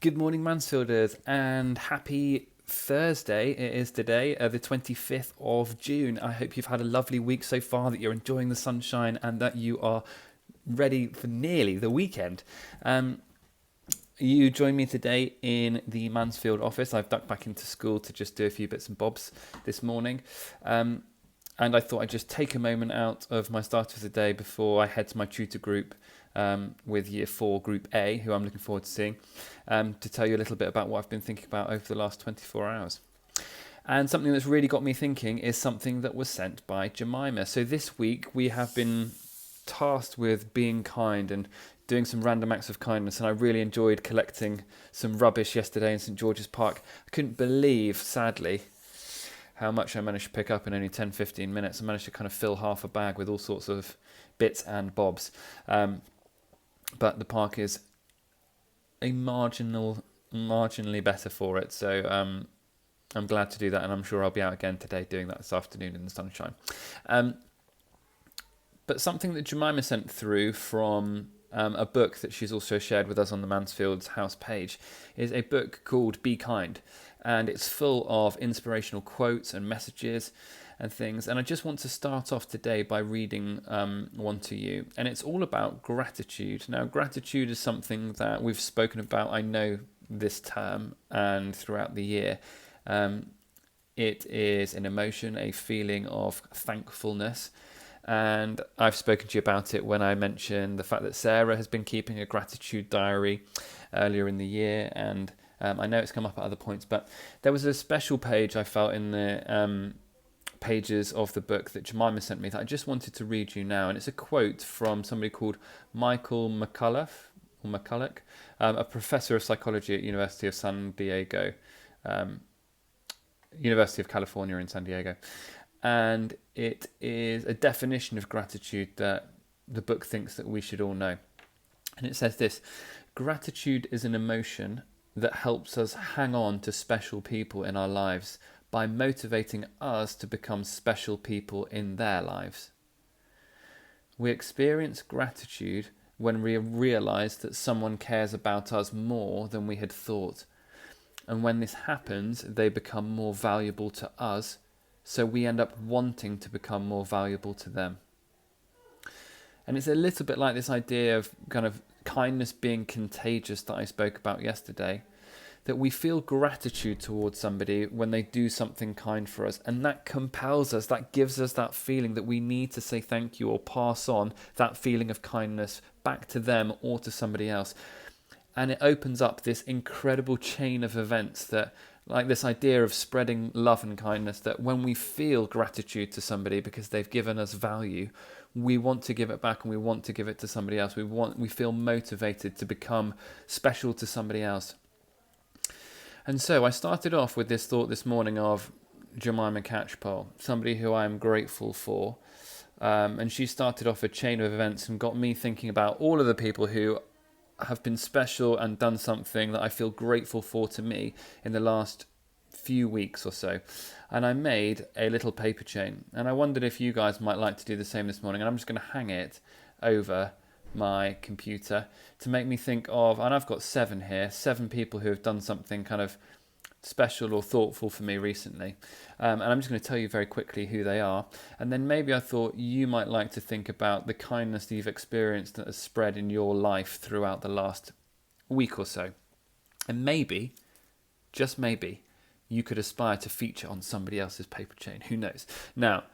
Good morning, Mansfielders, and happy Thursday. It is today, the 25th of June. I hope you've had a lovely week so far, that you're enjoying the sunshine, and that you are ready for nearly the weekend. You join me today in the Mansfield office. I've ducked back into school to just do a few bits and bobs this morning. And I thought I'd just take a moment out of my start of the day before I head to my tutor group with Year 4 Group A, who I'm looking forward to seeing, to tell you a little bit about what I've been thinking about over the last 24 hours. And something that's really got me thinking is something that was sent by Jemima. So this week we have been tasked with being kind and doing some random acts of kindness, and I really enjoyed collecting some rubbish yesterday in St George's Park. I couldn't believe, sadly, how much I managed to pick up in only 10-15 minutes. I managed to kind of fill half a bag with all sorts of bits and bobs. But the park is a marginally better for it, so I'm glad to do that, and I'm sure I'll be out again today doing that this afternoon in the sunshine. But something that Jemima sent through from a book that she's also shared with us on the Mansfield's House page is a book called Be Kind, and it's full of inspirational quotes and messages and things. And I just want to start off today by reading one to you, and it's all about gratitude. Now, gratitude is something that we've spoken about, I know, this term and throughout the year. It is an emotion, a feeling of thankfulness. And I've spoken to you about it when I mentioned the fact that Sarah has been keeping a gratitude diary earlier in the year. And I know it's come up at other points, but there was a special page I felt in the pages of the book that Jemima sent me that I just wanted to read you now. And it's a quote from somebody called Michael McCulloch, a professor of psychology at University of San Diego, University of California in San Diego. And it is a definition of gratitude that the book thinks that we should all know. And it says this: gratitude is an emotion that helps us hang on to special people in our lives by motivating us to become special people in their lives. We experience gratitude when we realize that someone cares about us more than we had thought. And when this happens, they become more valuable to us, so we end up wanting to become more valuable to them. And it's a little bit like this idea of kind of kindness being contagious that I spoke about yesterday, that we feel gratitude towards somebody when they do something kind for us, and that compels us, that gives us that feeling that we need to say thank you or pass on that feeling of kindness back to them or to somebody else. And it opens up this incredible chain of events that, like this idea of spreading love and kindness, that when we feel gratitude to somebody because they've given us value, we want to give it back, and we want to give it to somebody else. We feel motivated to become special to somebody else. And so I started off with this thought this morning of Jemima Catchpole, somebody who I am grateful for. And she started off a chain of events and got me thinking about all of the people who have been special and done something that I feel grateful for to me in the last few weeks or so. And I made a little paper chain, and I wondered if you guys might like to do the same this morning. And I'm just going to hang it over my computer to make me think of, and I've got 7 here, 7 people who have done something kind of special or thoughtful for me recently. And I'm just going to tell you very quickly who they are. And then maybe I thought you might like to think about the kindness that you've experienced that has spread in your life throughout the last week or so. And maybe, just maybe, you could aspire to feature on somebody else's paper chain. Who knows? Now,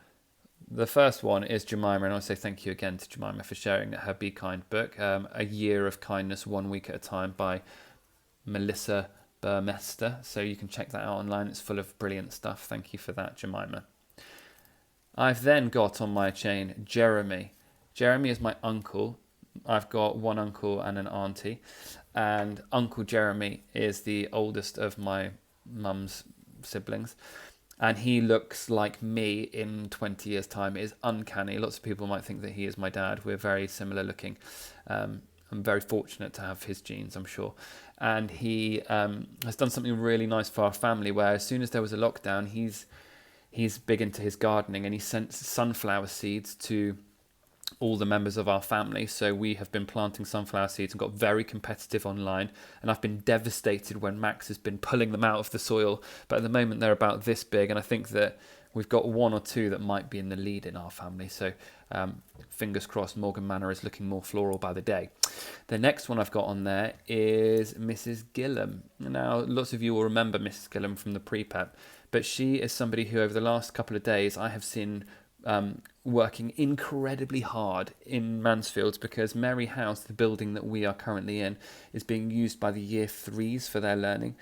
the first one is Jemima, and I say thank you again to Jemima for sharing her Be Kind book, A Year of Kindness, 1 Week at a Time, by Melissa Burmester. So you can check that out online. It's full of brilliant stuff. Thank you for that, Jemima. I've then got on my chain Jeremy. Jeremy is my uncle. I've got one uncle and an auntie, and Uncle Jeremy is the oldest of my mum's siblings. And he looks like me in 20 years' time. It is uncanny. Lots of people might think that he is my dad. We're very similar looking. I'm very fortunate to have his genes, I'm sure. And he has done something really nice for our family, where as soon as there was a lockdown, he's big into his gardening, and he sent sunflower seeds to all the members of our family. So we have been planting sunflower seeds and got very competitive online. And I've been devastated when Max has been pulling them out of the soil. But at the moment, they're about this big. And I think that we've got one or two that might be in the lead in our family. So fingers crossed, Morgan Manor is looking more floral by the day. The next one I've got on there is Mrs. Gillam. Now, lots of you will remember Mrs. Gillam from the pre-pep, but she is somebody who over the last couple of days I have seen working incredibly hard in Mansfield, because Mary House, the building that we are currently in, is being used by the year 3s for their learning.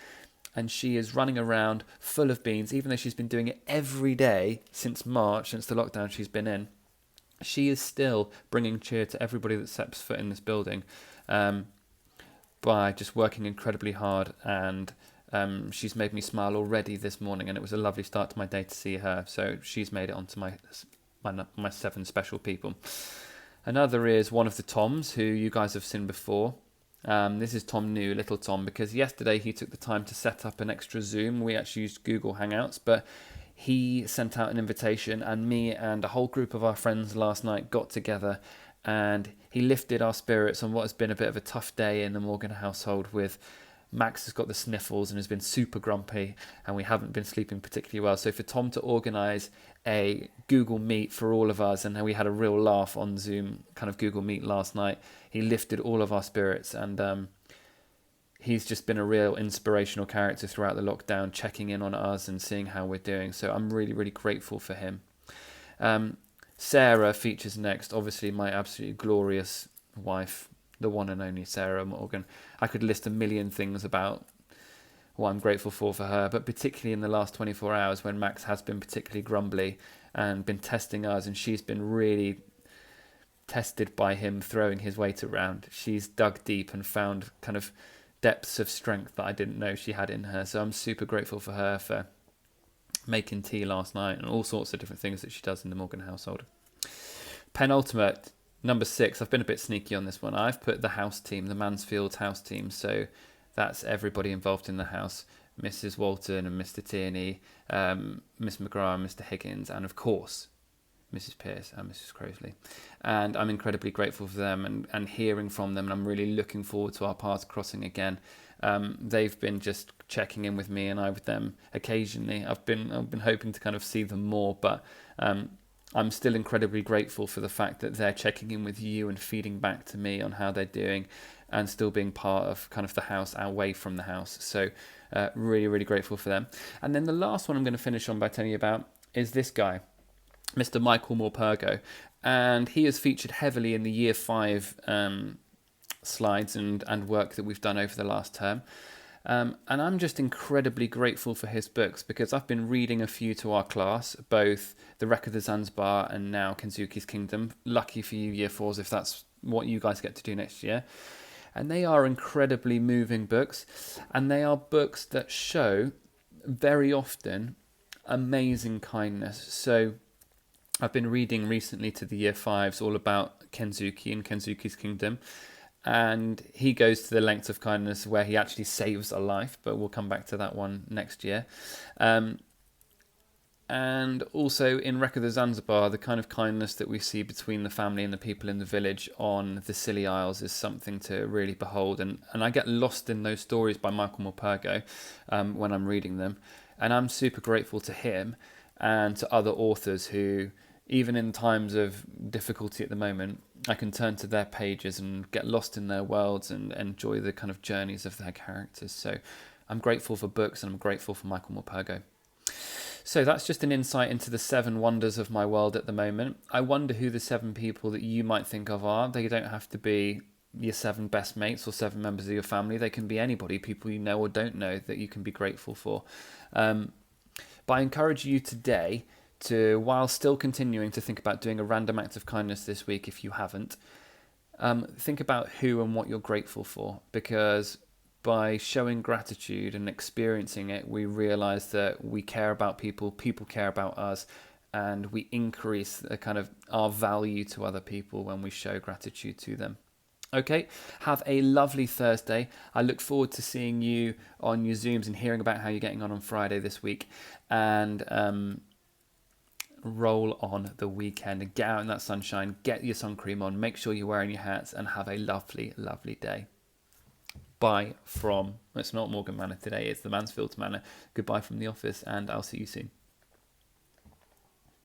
And she is running around full of beans, even though she's been doing it every day since March, since the lockdown she's been in. She is still bringing cheer to everybody that steps foot in this building by just working incredibly hard. And she's made me smile already this morning, and it was a lovely start to my day to see her. So she's made it onto my 7 special people. Another is one of the Toms, who you guys have seen before. This is Tom New, little Tom, because yesterday he took the time to set up an extra Zoom. We actually used Google Hangouts, but he sent out an invitation, and me and a whole group of our friends last night got together, and he lifted our spirits on what has been a bit of a tough day in the Morgan household. With Max has got the sniffles and has been super grumpy, and we haven't been sleeping particularly well. So for Tom to organise a Google Meet for all of us, and we had a real laugh on Zoom, kind of Google Meet last night, he lifted all of our spirits, and he's just been a real inspirational character throughout the lockdown, checking in on us and seeing how we're doing. So I'm really, really grateful for him. Sarah features next, obviously my absolutely glorious wife, the one and only Sarah Morgan. I could list a million things about what I'm grateful for her, but particularly in the last 24 hours when Max has been particularly grumbly and been testing us, and she's been really tested by him throwing his weight around. She's dug deep and found kind of depths of strength that I didn't know she had in her. So I'm super grateful for her for making tea last night and all sorts of different things that she does in the Morgan household. Penultimate, number 6. I've been a bit sneaky on this one. I've put the house team, the Mansfield house team. So that's everybody involved in the house. Mrs. Walton and Mr. Tierney, Miss McGrath and Mr. Higgins, and of course Mrs. Pearce and Mrs. Crosley. And I'm incredibly grateful for them and hearing from them, and I'm really looking forward to our paths crossing again. They've been just checking in with me, and I with them occasionally. I've been hoping to kind of see them more, but I'm still incredibly grateful for the fact that they're checking in with you and feeding back to me on how they're doing, and still being part of kind of the house, away from the house. So really, really grateful for them. And then the last one I'm going to finish on by telling you about is this guy, Mr. Michael Morpurgo. And he is featured heavily in the Year 5 slides and work that we've done over the last term. And I'm just incredibly grateful for his books, because I've been reading a few to our class, both The Wreck of the Zanzibar and now Kenzuki's Kingdom. Lucky for you, Year 4s, if that's what you guys get to do next year. And they are incredibly moving books, and they are books that show very often amazing kindness. So I've been reading recently to the Year 5s all about Kenzuki and Kenzuki's Kingdom, and he goes to the lengths of kindness where he actually saves a life, but we'll come back to that one next year. And also in Wreck of the Zanzibar, the kind of kindness that we see between the family and the people in the village on the Scilly Isles is something to really behold. And I get lost in those stories by Michael Morpurgo when I'm reading them. And I'm super grateful to him and to other authors who, even in times of difficulty at the moment, I can turn to their pages and get lost in their worlds and enjoy the kind of journeys of their characters. So I'm grateful for books, and I'm grateful for Michael Morpurgo. So that's just an insight into the 7 wonders of my world at the moment. I wonder who the 7 people that you might think of are. They don't have to be your 7 best mates or 7 members of your family. They can be anybody, people you know or don't know, that you can be grateful for. But I encourage you today to, while still continuing to think about doing a random act of kindness this week if you haven't, think about who and what you're grateful for, because by showing gratitude and experiencing it, we realize that we care about people, people care about us, and we increase the kind of our value to other people when we show gratitude to them. Okay, have a lovely Thursday. I look forward to seeing you on your Zooms and hearing about how you're getting on Friday this week. And roll on the weekend and get out in that sunshine, get your sun cream on, make sure you're wearing your hats, and have a lovely, lovely day. Bye from, it's not Morgan Manor today, it's the Mansfield Manor. Goodbye from the office, and I'll see you soon.